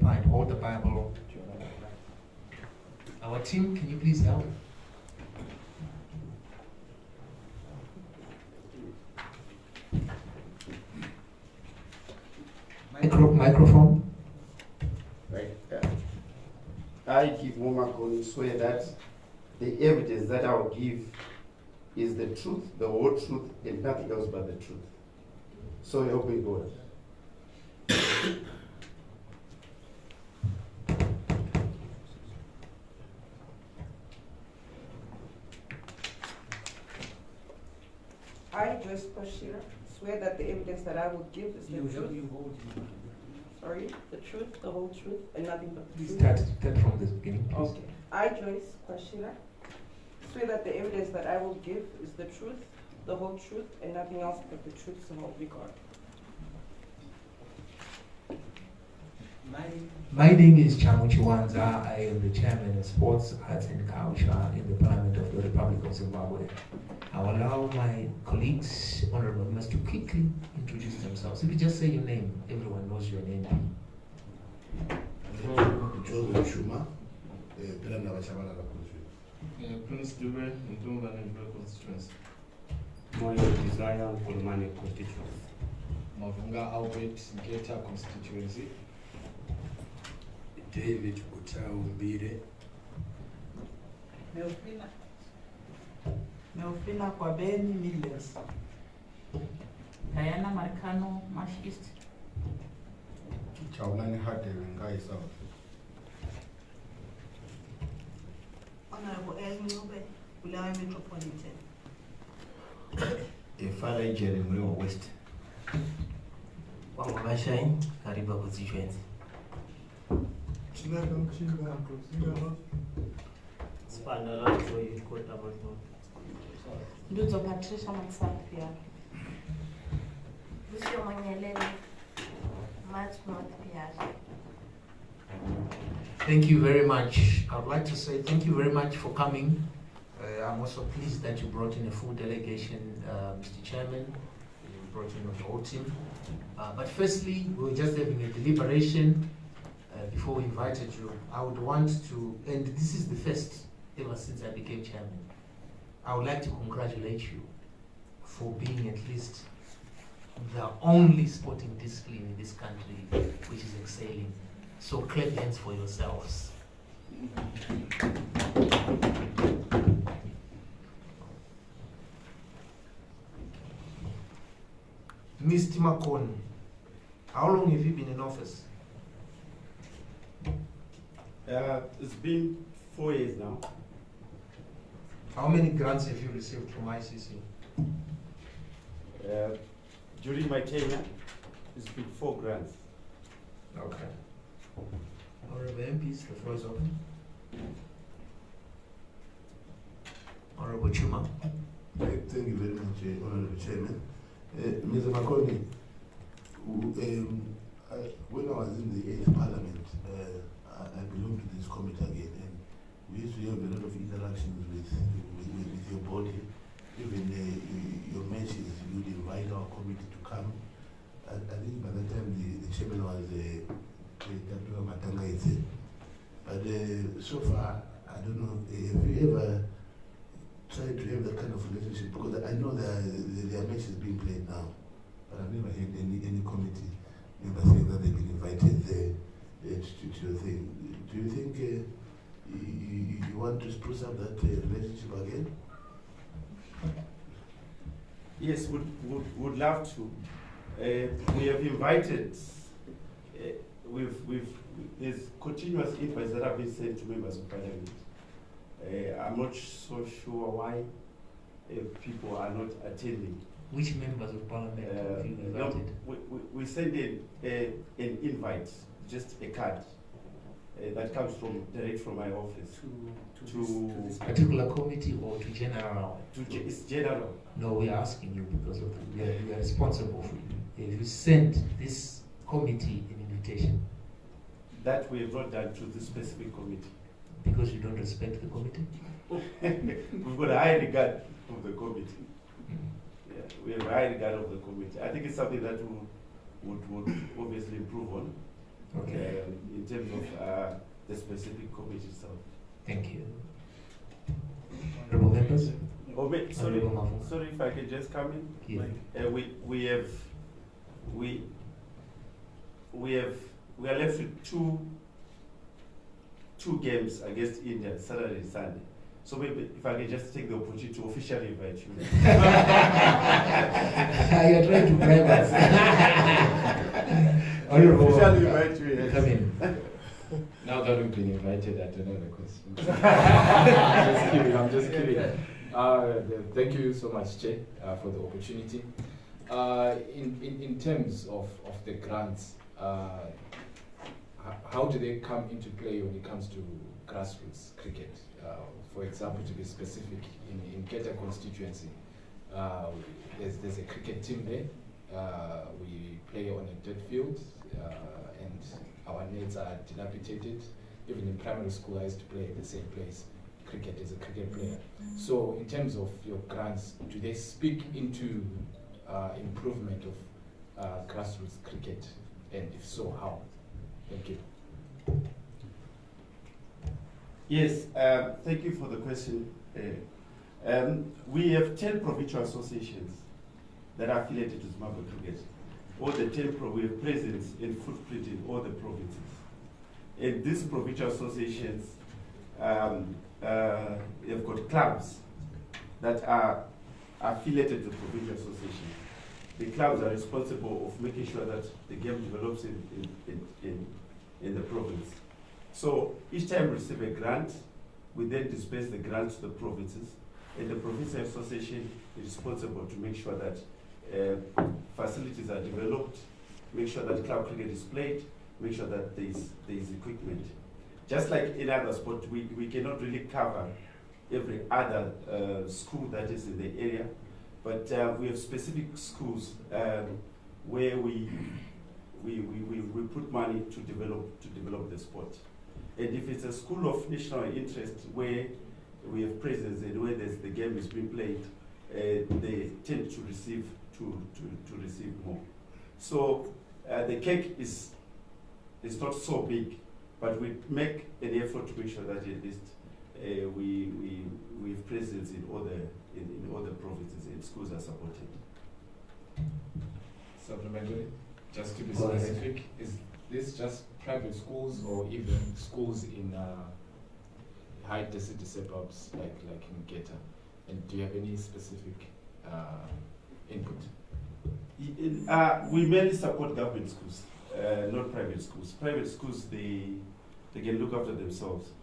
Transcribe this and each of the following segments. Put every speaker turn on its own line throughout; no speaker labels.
Fine, hold the Bible. Our team, can you please help? Microphone.
Right. I give Momakon swear that the evidence that I will give is the truth, the whole truth, and nothing else but the truth. So help me God.
I, Joyce Koshira, swear that the evidence that I will give is the truth. Sorry, the truth, the whole truth, and nothing but the truth.
Start from the beginning, please.
Okay. I, Joyce Koshira, swear that the evidence that I will give is the truth, the whole truth, and nothing else but the truth, so help me God.
My name is Chamu Chiwanza. I am the chairman of Sports, Arts and Culture in the Parliament of the Republic of Zimbabwe. I will allow my colleagues, honorable members, to quickly introduce themselves. If you just say your name, everyone knows your name.
Prince Dube, Ndumba and constituency.
Moyo Desire, Kolomane constituency.
Mavunga Albert, Ngeta constituency.
David Utau Mbire.
Melfina Kwabeni Midlands. Diana Marcano, Marsh East.
Chaulani Hate Ngai South.
Honorable Elmube, Bulawayo Metropolitan.
Father Jeremy West. Wangwabashine, Kariba constituency.
Nduzo Patricia Mansapia. Lucio Manyelele, March North Piazza.
Thank you very much. I would like to say thank you very much for coming. I'm also pleased that you brought in a full delegation, Mr. Chairman. You brought in the whole team. But firstly, we were just having a deliberation before we invited you. I would want to, and this is the first ever since I became chairman, I would like to congratulate you for being at least the only sporting discipline in this country which is excelling. So clap hands for yourselves. Mr. Makon, how long have you been in office?
It's been 4 years now.
How many grants have you received from ICC?
During my tenure, it's been 4 grants.
Okay. Honorable MPs, the floor is open. Honorable Chuma.
Thank you very much, Honorable Chairman. Mr. Makoni, when I was in the 8th Parliament, I belonged to this committee again, and we used to have a lot of interactions with your body. Even your matches, you'd invite our committee to come. I think by that time the chairman was Dr. Matangaitse. But so far, I don't know, have you ever tried to have that kind of relationship? Because I know there are matches being played now, but I've never heard any committee member saying that they've been invited there to your thing. Do you think you want to spruce up that relationship again?
Yes, would love to. We have invited, there's continuous invites that have been sent to members of Parliament. I'm not so sure why people are not attending.
Which members of Parliament have you invited?
We send an invite, just a card that comes direct from my office to
this particular committee or to general?
It's general.
No, we're asking you because of we are responsible for you. If you send this committee an invitation,
that we have not done to the specific committee.
Because you don't respect the committee?
We've got a high regard of the committee. Yeah, we have a high regard of the committee. I think it's something that we would obviously improve on.
Okay.
In terms of the specific committee itself.
Thank you. Honorable members?
Sorry,
Honorable Mavunga.
sorry if I can just come in.
Yeah.
We are left with two games against India, Saturday and Sunday. So maybe if I can just take the opportunity to officially invite you.
You're trying to bribe us. Honorable,
Officially invite you, yes.
come in.
Now that we've been invited, I don't know the question. I'm just kidding. Thank you so much, Che, for the opportunity. In terms of the grants, how do they come into play when it comes to grassroots cricket? For example, to be specific, in Keta constituency, there's a cricket team there. We play on a dirt field, and our nets are dilapidated. Even in primary school, I used to play at the same place, cricket as a cricket player. So in terms of your grants, do they speak into improvement of grassroots cricket? And if so, how? Thank you.
Yes, thank you for the question. We have 10 provincial associations that are affiliated to Zimbabwe Cricket. All the 10 we have presence and footprint in all the provinces. And these provincial associations have got clubs that are affiliated to the provincial association. The clubs are responsible of making sure that the game develops in the province. So each time we receive a grant, we then disperse the grant to the provinces, and the provincial association is responsible to make sure that facilities are developed, make sure that club cricket is played, make sure that there is equipment. Just like in other sports, we cannot really cover every other school that is in the area, but we have specific schools where we put money to develop the sport. And if it's a school of national interest where we have presence and where the game is being played, they tend to receive more. So the cake is not so big, but we make an effort to make sure that at least we have presence in all the provinces and schools are supported.
Supplementary, just to be
Go ahead.
specific, is this just private schools or even schools in high density suburbs like in Geta? And do you have any specific input?
We mainly support government schools, not private schools. Private schools, they can look after themselves.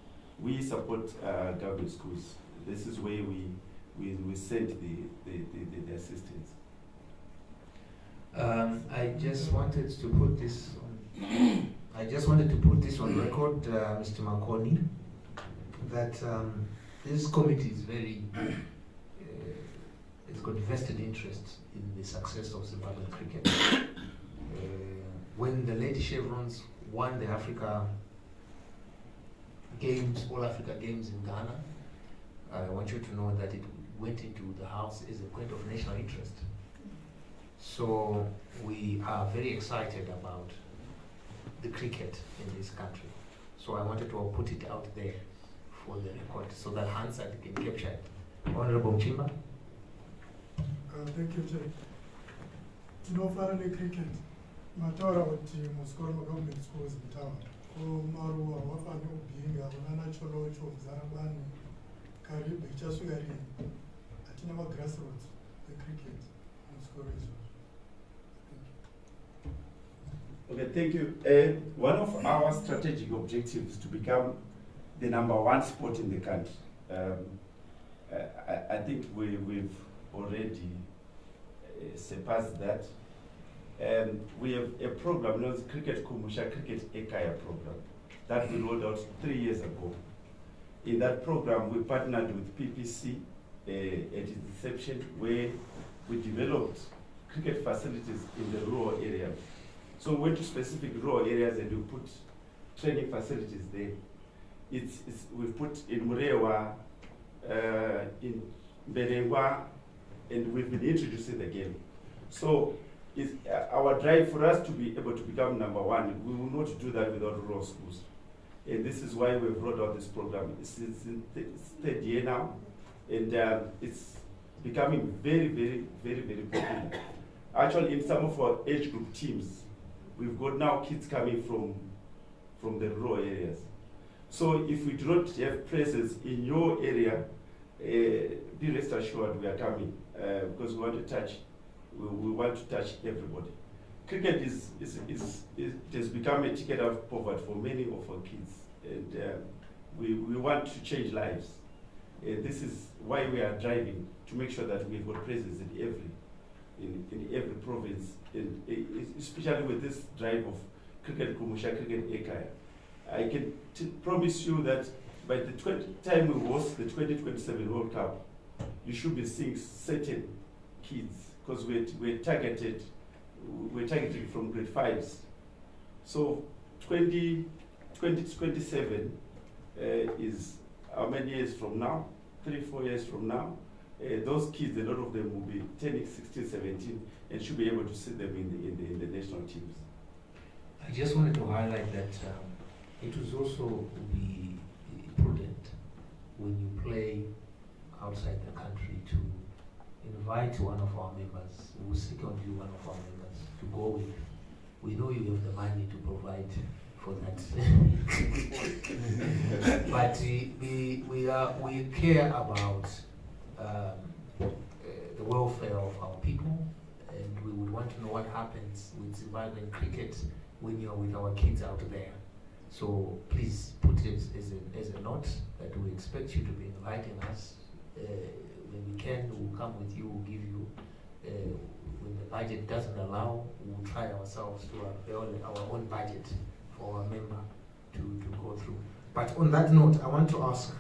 We support government schools. This is where we send the assistance.
I just wanted to put this on record, Mr. Makoni, that this committee is very, it's got vested interest in the success of Zimbabwean cricket. When the Lady Chevrons won the Africa Games, All Africa Games in Ghana, I want you to know that it went into the House as a point of national interest. So we are very excited about the cricket in this country. So I wanted to put it out there for the record so that Hansard can capture it. Honorable Mchimba.
Thank you, Chair. Tinofanira cricket. Mataura kuti musikoro government schools in town. Maruwa wafane ubhinga unana cholocho mzarabani karibu ichasvika rini. Hatina grassroots cricket musikoro izvo.
Okay, thank you. One of our strategic objectives is to become the #1 sport in the country. I think we've already surpassed that. We have a program known as Cricket Kumusha Cricket Ekaya program that we rolled out 3 years ago. In that program, we partnered with PPC at its inception, where we developed cricket facilities in the rural areas. So we went to specific rural areas and we put training facilities there. We put in Murewa, in Berengwa, and we've been introducing the game. So is our drive for us to be able to become number one. We will not do that without rural schools. And this is why we've brought out this program. It's in its third year now, and it's becoming very, very, very, very popular. Actually, in some of our age group teams, we've got now kids coming from the rural areas. So if we do not have presence in your area, be rest assured we are coming, because we want to touch, we want to touch everybody. Cricket it has become a ticket of poverty for many of our kids, and we want to change lives. This is why we are driving to make sure that we've got presence in every province, and especially with this drive of cricket Kumusha, cricket Ekaya. I can promise you that by the time we host the 2027 World Cup, you should be seeing certain kids, because we're targeting from grade 5s. So 2027 is how many years from now? 3-4 years from now. Those kids, a lot of them will be turning 16, 17, and should be able to see them in the national teams.
I just wanted to highlight that it was also be prudent when you play outside the country to invite one of our members, we'll second you one of our members to go with. We know you have the money to provide for that. But we care about the welfare of our people, and we would want to know what happens with Zimbabwean cricket when you're with our kids out there. So please put it as a note that we expect you to be inviting us. When we can, we'll come with you, we'll give you, when the budget doesn't allow, we'll try ourselves to avail our own budget for our member to go through. But on that note, I want to ask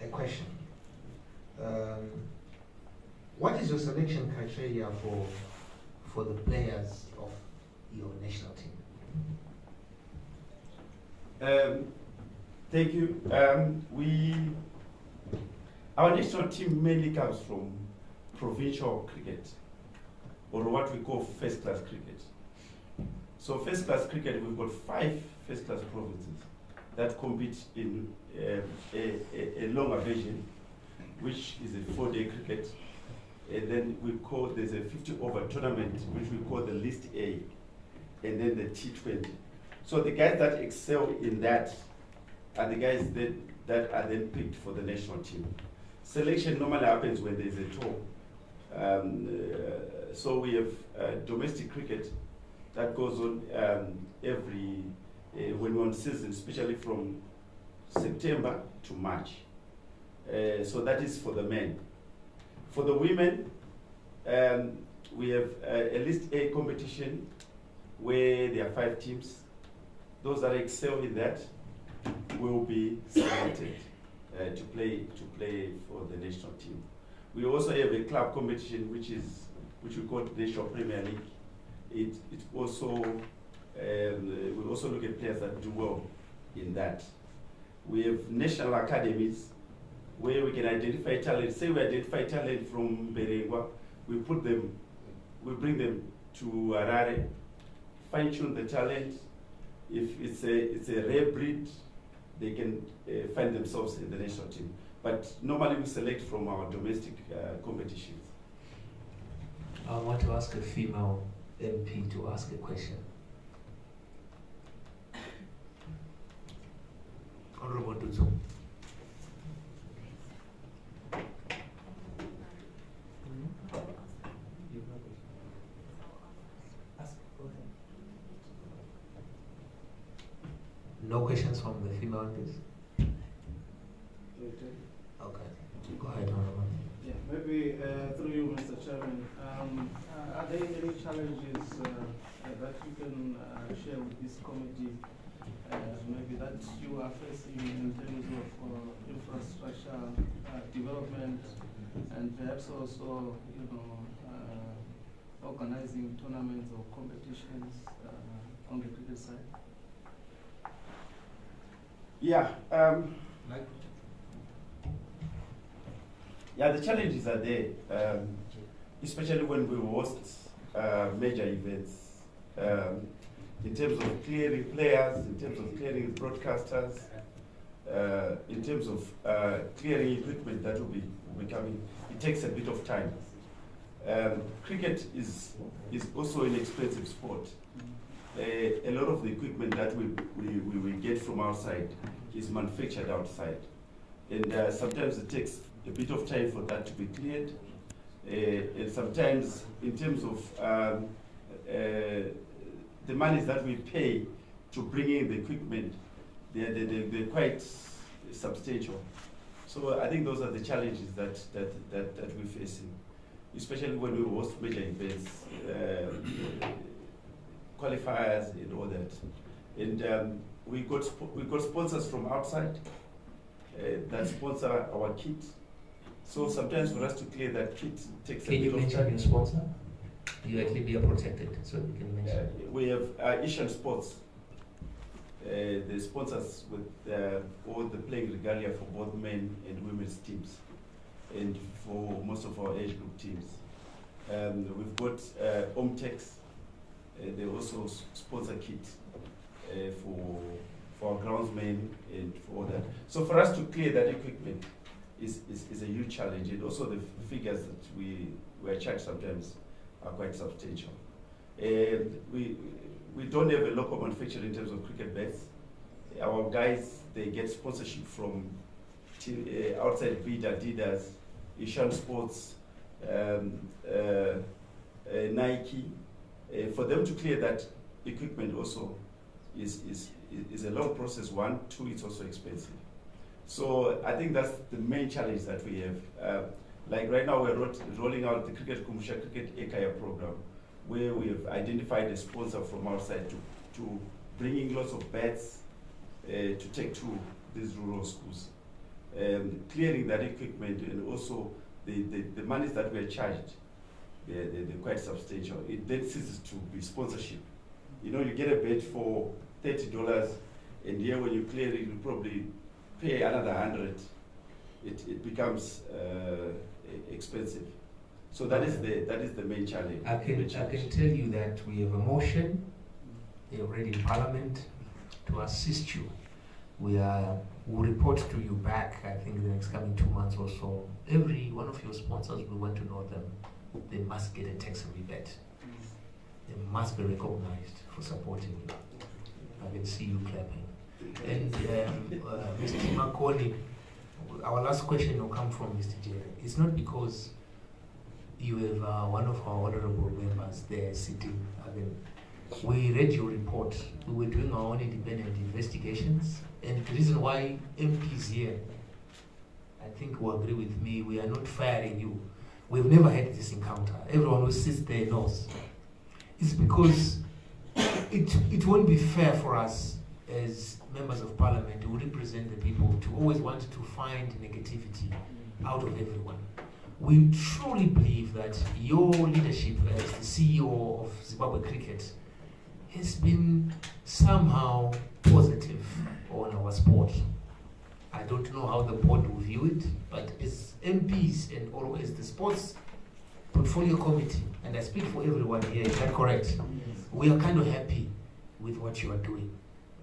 a question. What is your selection criteria for the players of your national team?
Thank you. Our national team mainly comes from provincial cricket, or what we call first-class cricket. So first-class cricket, we've got 5 first-class provinces that compete in a longer version, which is a 4-day cricket. And then there's a 50-over tournament, which we call the List A, and then the T20. So the guys that excel in that are the guys that are then picked for the national team. Selection normally happens when there's a tour. So we have domestic cricket that goes on when we're on season, especially from September to March. So that is for the men. For the women, we have a List A competition where there are 5 teams. Those that excel in that will be selected to play for the national team. We also have a club competition which we call the National Premier League. It also we also look at players that do well in that. We have national academies where we can identify talent. Say we identify talent from Berengwa, we bring them to Harare, fine-tune the talent. If it's a rare breed, they can find themselves in the national team. But normally we select from our domestic competitions.
I want to ask a female MP to ask a question. Honorable Duzo. No questions from the female MPs? Okay. Go ahead, Honorable.
Yeah, maybe through you, Mr. Chairman. Are there any challenges that you can share with this committee, maybe that you are facing in terms of infrastructure development, and perhaps also, organizing tournaments or competitions on the cricket side?
Yeah. Yeah, the challenges are there, especially when we host major events, in terms of clearing players, in terms of clearing broadcasters, in terms of clearing equipment that will be coming. It takes a bit of time. Cricket is also an expensive sport. A lot of the equipment that we get from outside is manufactured outside. And sometimes it takes a bit of time for that to be cleared. And sometimes, in terms of the monies that we pay to bring in the equipment, they're quite substantial. So I think those are the challenges that we're facing, especially when we host major events, qualifiers and all that. And we got sponsors from outside that sponsor our kit. So sometimes for us to clear that kit takes a bit of time. Can you
mention your sponsor? You actually be protected, so you can mention.
We have Asian Sports. They sponsor us with all the playing regalia for both men and women's teams, and for most of our age group teams. We've got Omtex. They also sponsor kit for our groundsmen and for all that. So for us to clear that equipment is a huge challenge, and also the figures that we are charged sometimes are quite substantial. And we don't have a local manufacturer in terms of cricket bats. Our guys, they get sponsorship from outside bid Adidas, Asian Sports, Nike. For them to clear that equipment also is a long process. 1, 2, it's also expensive. So I think that's the main challenge that we have. Like right now, we're rolling out the Cricket Kumusha Cricket Ekaya program, where we have identified a sponsor from outside to bring in lots of bats to take to these rural schools. Clearing that equipment, and also the monies that we are charged, they're quite substantial. It then ceases to be sponsorship. You know, you get a bat for $30, and here when you clear it, you probably pay another 100. It becomes expensive. So that is the main challenge.
I can tell you that we have a motion already in Parliament to assist you. We'll report to you back, I think, the next coming 2 months or so. Every one of your sponsors, we want to know them. They must get a tax rebate. They must be recognized for supporting you. I can see you clapping. And Mr. Makoni, our last question will come from Mr. Jerry. It's not because you have one of our honorable members there sitting. I mean, we read your report. We were doing our own independent investigations. And the reason why MPs here, I think will agree with me, we are not firing you. We've never had this encounter. Everyone who sits there knows. It's because it won't be fair for us as members of Parliament who represent the people to always want to find negativity out of everyone. We truly believe that your leadership as the CEO of Zimbabwe Cricket has been somehow positive on our sport. I don't know how the board will view it, but as MPs and always the sports portfolio committee, and I speak for everyone here, is that correct? We are kind of happy with what you are doing.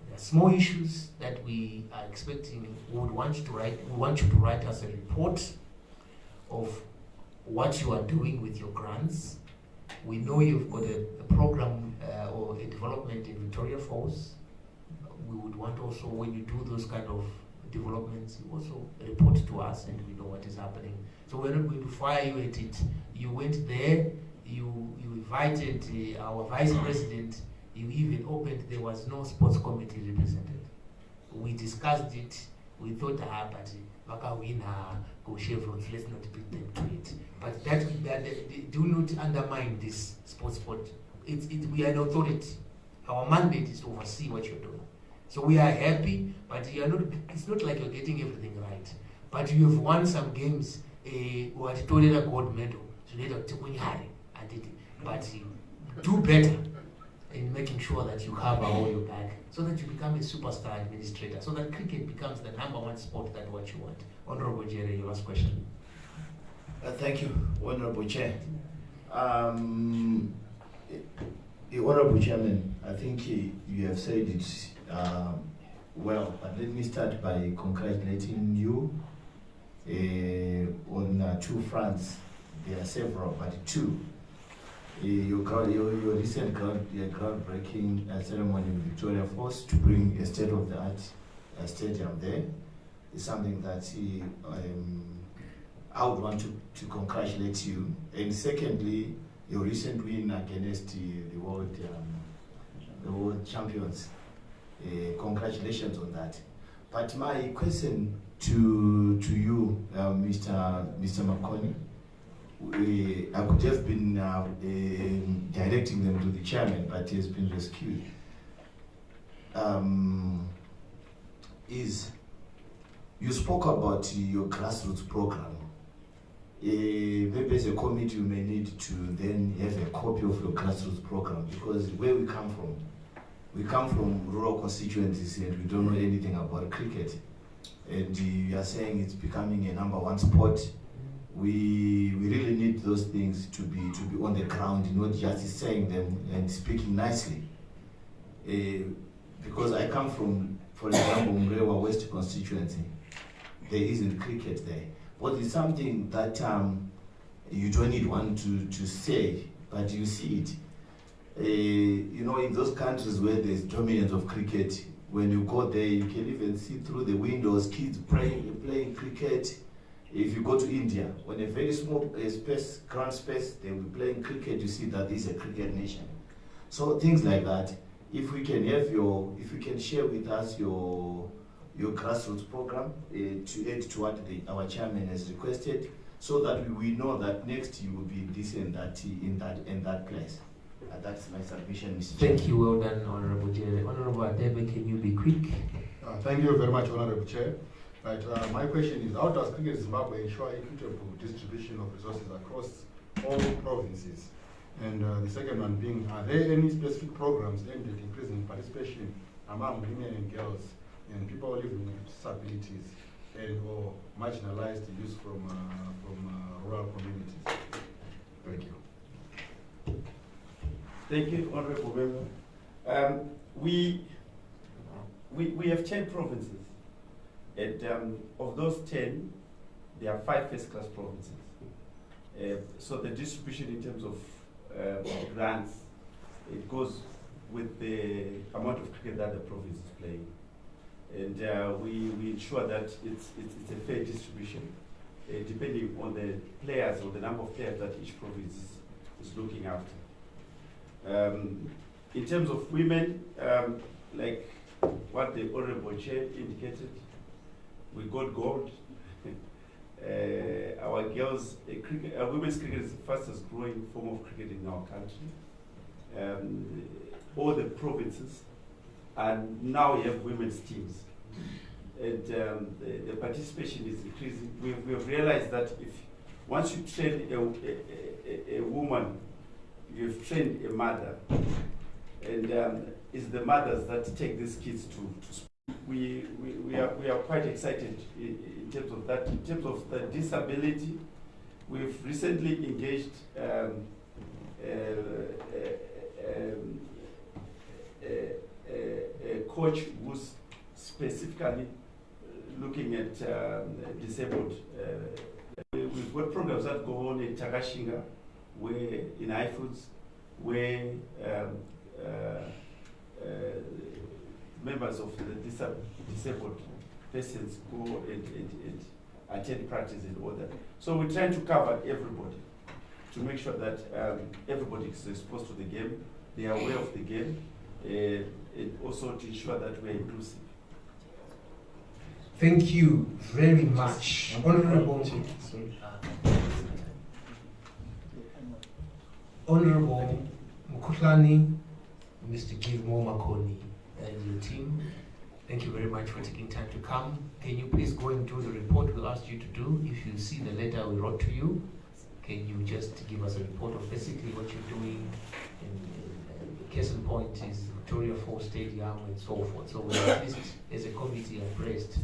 There are small issues that we are expecting. We want you to write us a report of what you are doing with your grants. We know you've got a program or a development in Victoria Falls. We would want also, when you do those kind of developments, you also report to us and we know what is happening. So we're not going to fire you at it. You went there, you invited our vice president, you even opened, there was no sports committee represented. We discussed it, we thought, but go chevrons, let's not beat them to it. But that do not undermine this sports sport. We are an authority. Our mandate is to oversee what you're doing. So we are happy, but you are not. It's not like you're getting everything right. But you have won some games. What told a gold medal. But do better in making sure that you cover all your back, so that you become a superstar administrator, so that cricket becomes the #1 sport that what you want. Honorable Jerry, your last question.
Thank you, Honorable Chair.
Honorable Chairman, I think you have said it well, but let me start by congratulating you on 2 fronts. There are several, but 2. Your recent groundbreaking ceremony in Victoria Falls to bring a state-of-the-art stadium there is something that I would want to congratulate you. And secondly, your recent win against the world champions. Congratulations on that. But my question to you, Mr. McConney, I could have been directing them to the chairman, but he has been rescued. Is you spoke about your grassroots program. Maybe as a committee you may need to then have a copy of your grassroots program, because where we come from rural constituencies and we don't know anything about cricket. And you are saying it's becoming a #1 sport. We really need those things to be on the ground, not just saying them and speaking nicely. Because I come from, for example, Mrewa West constituency. There isn't cricket there. But it's something that you don't need one to say, but you see it. In those countries where there's dominance of cricket, when you go there, you can even see through the windows kids playing cricket. If you go to India, when a very small ground space, they will be playing cricket, you see that this is a cricket nation. So things like that. If we can have if you can share with us your grassroots program to add to what our chairman has requested, so that we know that next you will be this and that in that place. That's my submission, Mr.
Thank you, well done, Honorable Chair. Honorable Adebe, can you be quick?
Thank you very much, Honorable Chair. Right, my question is, how does Cricket Zimbabwe ensure equitable distribution of resources across all provinces? And the second one being, are there any specific programs aimed at increasing participation among women and girls and people living with disabilities and or marginalized youth from rural communities? Thank you.
Thank you, Honorable Member. We have 10 provinces. And of those 10, there are 5 first-class provinces. So the distribution in terms of grants, it goes with the amount of cricket that the province is playing. And we ensure that it's a fair distribution, depending on the players or the number of players that each province is looking after. In terms of women, like what the Honorable Chair indicated, we got gold. Our girls, women's cricket is the fastest growing form of cricket in our country. All the provinces, and now we have women's teams. And the participation is increasing. We have realized that once you train a woman, you've trained a mother. And it's the mothers that take these kids to school. We are quite excited in terms of that. In terms of the disability, we've recently engaged a coach who's specifically looking at disabled. We've got programs that go on in Takashinga, where in iFoods, where members of the disabled persons go and attend practice and all that. So we're trying to cover everybody to make sure that everybody is exposed to the game, they are aware of the game, and also to ensure that we're inclusive.
Thank you very much. Honorable Mkhuhlane, Mr. Gizmo Makoni, and your team, thank you very much for taking time to come. Can you please go and do the report we asked you to do? If you see the letter we wrote to you, can you just give us a report of basically what you're doing? And case in point is Victoria Falls Stadium and so forth. So we're at least as a committee abreast.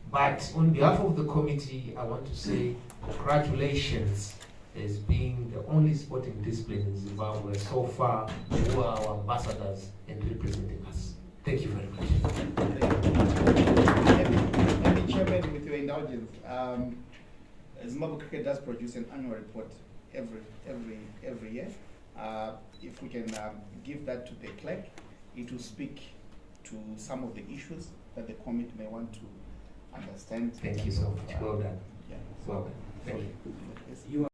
But on behalf of the committee, I want to say congratulations as being the only sporting discipline in Zimbabwe so far who are our ambassadors and representing us. Thank you very much.
Maybe Chairman, with your indulgence, Zimbabwe Cricket does produce an annual report every year. If we can give that to the clerk, it will speak to some of the issues that the committee may want to understand.
Thank you so much. Well done.
Yeah.
Well done. Thank you.
You